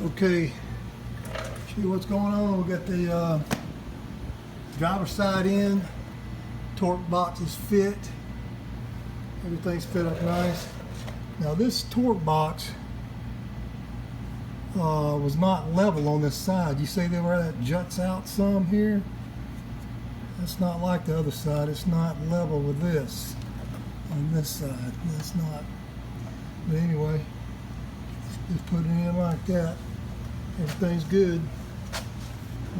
Okay, see what's going on. We got the driver's side in, torque box is fit, everything's fit up nice. Now this torque box was not level on this side. You see where that juts out some here? That's not like the other side. It's not level with this on this side. That's not. But anyway, just put it in like that. Everything's good.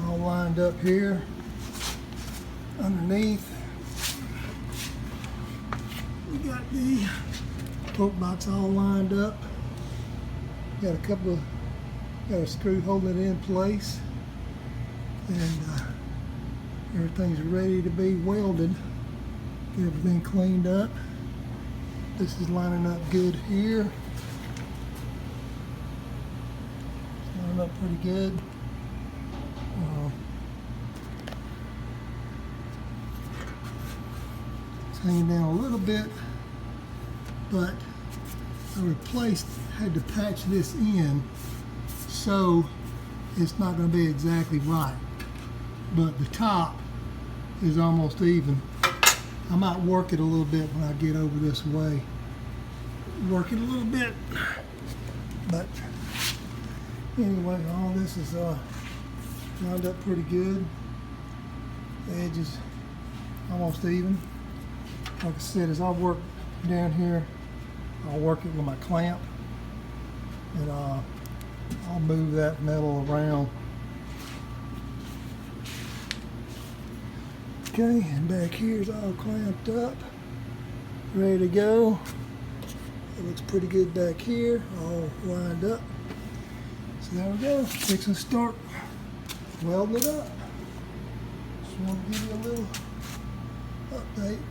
All lined up here. Underneath, we got the torque box all lined up. Got a screw holding it in place, and everything's ready to be welded. Get everything cleaned up. This is lining up good here. It's lining up pretty good. It's hanging down a little bit, but I had to patch this in, so it's not going to be exactly right. But the top is almost even. I might work it a little bit when I get over this way. Work it a little bit. But anyway, all this is lined up pretty good. The edge is almost even. Like I said, as I work down here, I'll work it with my clamp, and I'll move that metal around. Okay, and back here is all clamped up, ready to go. It looks pretty good back here, all lined up. So there we go, fixing to start welding it up. Just want to give you a little update.